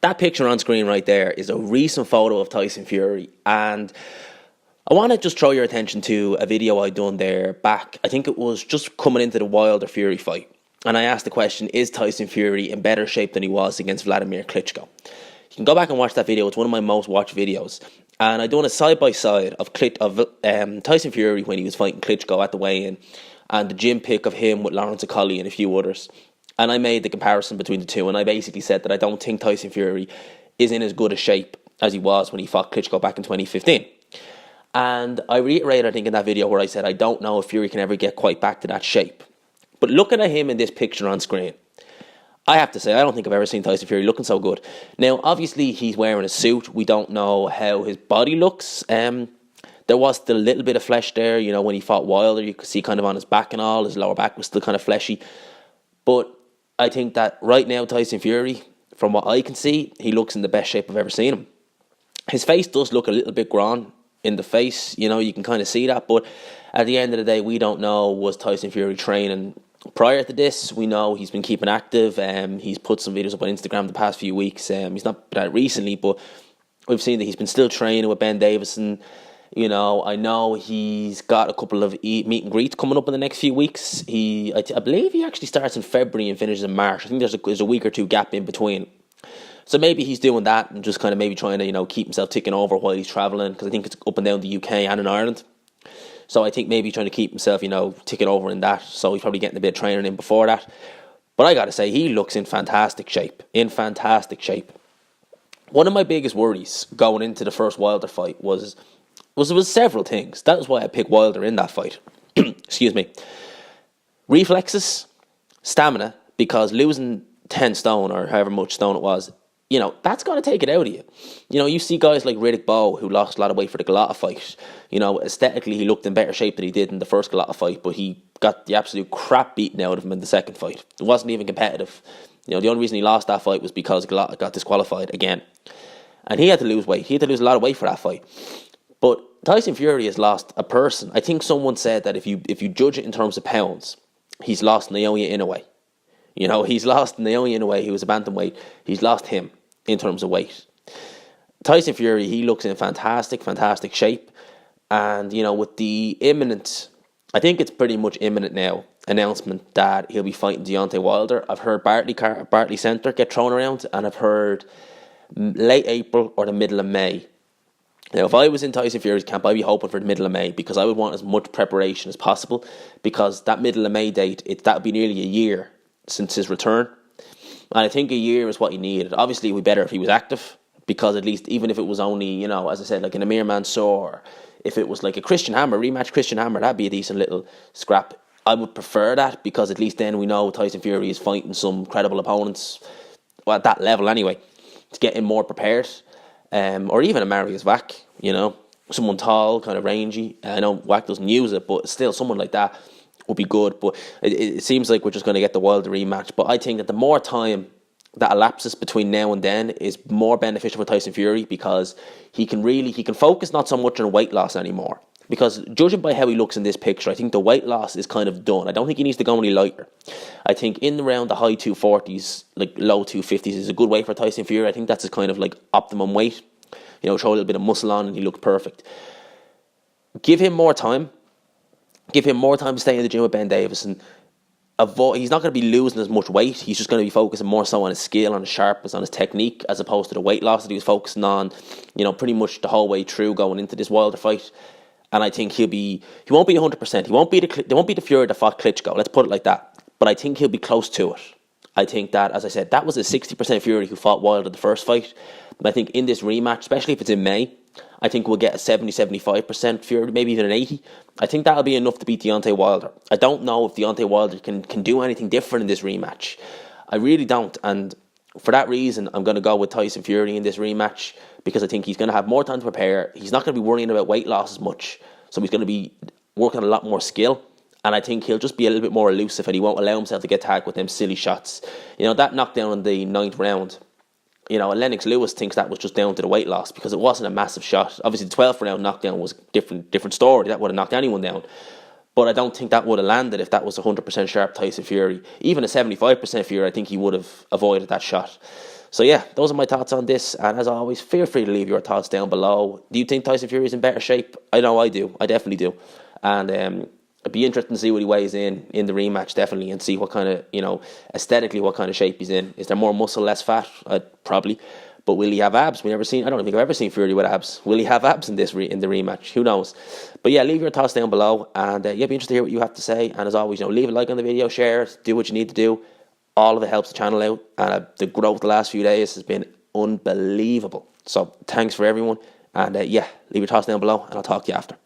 that picture on screen right there is a recent photo of Tyson Fury, and I want to just throw your attention to a video I done there back. I think it was just coming into the Wilder Fury fight, and I asked the question: is Tyson Fury in better shape than he was against Vladimir Klitschko? You can go back and watch that video. It's one of my most watched videos, and I done a side by side of Tyson Fury when he was fighting Klitschko at the weigh-in, and the gym pic of him with Lawrence Okolie and a few others. And I made the comparison between the two, and I basically said that I don't think Tyson Fury is in as good a shape as he was when he fought Klitschko back in 2015. And I reiterated, I think, in that video where I said I don't know if Fury can ever get quite back to that shape. But looking at him in this picture on screen, I have to say, I don't think I've ever seen Tyson Fury looking so good. Now, obviously, he's wearing a suit. We don't know how his body looks. There was still a little bit of flesh there. You know, when he fought Wilder, you could see kind of on his back and all, his lower back was still kind of fleshy. But I think that right now, Tyson Fury, from what I can see, he looks in the best shape I've ever seen him. His face does look a little bit grown in the face, you know, you can kind of see that. But at the end of the day, we don't know, was Tyson Fury training prior to this? We know he's been keeping active. He's put some videos up on Instagram the past few weeks. He's not been out recently, but we've seen that he's been still training with Ben Davison. You know, I know he's got a couple of meet and greets coming up in the next few weeks. I believe he actually starts in February and finishes in March. I think there's a week or two gap in between. So maybe he's doing that and just kind of maybe trying to, you know, keep himself ticking over while he's travelling, because I think it's up and down the UK and in Ireland. So I think maybe trying to keep himself, you know, ticking over in that. So he's probably getting a bit of training in before that. But I got to say, he looks in fantastic shape. One of my biggest worries going into the first Wilder fight was several things. That was why I picked Wilder in that fight. Excuse me. Reflexes, stamina, because losing 10 stone or however much stone it was, you know, that's going to take it out of you. You know, you see guys like Riddick Bowe, who lost a lot of weight for the Galata fight. You know, aesthetically, he looked in better shape than he did in the first Galata fight, but he got the absolute crap beaten out of him in the second fight. It wasn't even competitive. You know, the only reason he lost that fight was because Galata got disqualified again. And he had to lose weight. He had to lose a lot of weight for that fight. But Tyson Fury has lost a person. I think someone said that if you judge it in terms of pounds, he's lost Naoya Inoue. You know, he's lost Naoya Inoue. He was a bantamweight. He's lost him in terms of weight. Tyson Fury, he looks in fantastic shape. And, you know, with the imminent, I think it's pretty much imminent now, announcement that he'll be fighting Deontay Wilder. I've heard Bartley Centre get thrown around, and I've heard late April or the middle of May. Now, if I was in Tyson Fury's camp, I'd be hoping for the middle of May, because I would want as much preparation as possible, because that middle of May date, that would be nearly a year since his return. And I think a year is what he needed. Obviously, it would be better if he was active, because at least, even if it was only, you know, as I said, like an Amir Mansour, if it was like a rematch Christian Hammer, that'd be a decent little scrap. I would prefer that, because at least then we know Tyson Fury is fighting some credible opponents, well, at that level anyway, to get him more prepared. Or even a Marius Vac, you know, someone tall, kind of rangy. I know Vac doesn't use it, but still, someone like that would be good. But it seems like we're just going to get the Wilder rematch. But I think that the more time that elapses between now and then is more beneficial for Tyson Fury, because he can focus not so much on weight loss anymore. Because judging by how he looks in this picture, I think the weight loss is kind of done. I don't think he needs to go any lighter. I think in around the high 240s, like low 250s, is a good weight for Tyson Fury. I think that's his kind of like optimum weight. You know, show a little bit of muscle on and he looks perfect. Give him more time. Give him more time to stay in the gym with Ben Davison. He's not going to be losing as much weight. He's just going to be focusing more so on his skill, on his sharpness, on his technique, as opposed to the weight loss that he was focusing on, you know, pretty much the whole way through going into this Wilder fight. And I think he won't be 100%. He won't be the Fury that fought Klitschko. Let's put it like that. But I think he'll be close to it. I think that, as I said, that was a 60% Fury who fought Wilder the first fight. But I think in this rematch, especially if it's in May, I think we'll get a 70-75% Fury, maybe even an 80%. I think that'll be enough to beat Deontay Wilder. I don't know if Deontay Wilder can do anything different in this rematch. I really don't. And for that reason, I'm going to go with Tyson Fury in this rematch, because I think he's going to have more time to prepare. He's not going to be worrying about weight loss as much. So he's going to be working on a lot more skill. And I think he'll just be a little bit more elusive, and he won't allow himself to get tagged with them silly shots. You know, that knockdown in the 9th round, you know, and Lennox Lewis thinks that was just down to the weight loss, because it wasn't a massive shot. Obviously, the 12th round knockdown was a different story. That would have knocked anyone down. But I don't think that would have landed if that was 100% sharp Tyson Fury. Even a 75% Fury, I think he would have avoided that shot. So yeah, those are my thoughts on this. And as always, feel free to leave your thoughts down below. Do you think Tyson Fury is in better shape? I know I do. I definitely do. And it'd be interesting to see what he weighs in the rematch, definitely, and see what kind of, aesthetically, what kind of shape he's in. Is there more muscle, less fat? Probably. But will he have abs? I don't think I've ever seen Fury with abs. Will he have abs in the rematch? Who knows? But yeah, leave your thoughts down below, and be interested to hear what you have to say. And as always, leave a like on the video, share it, do what you need to do. All of it helps the channel out, and the growth the last few days has been unbelievable. So thanks for everyone, and leave your thoughts down below, and I'll talk to you after.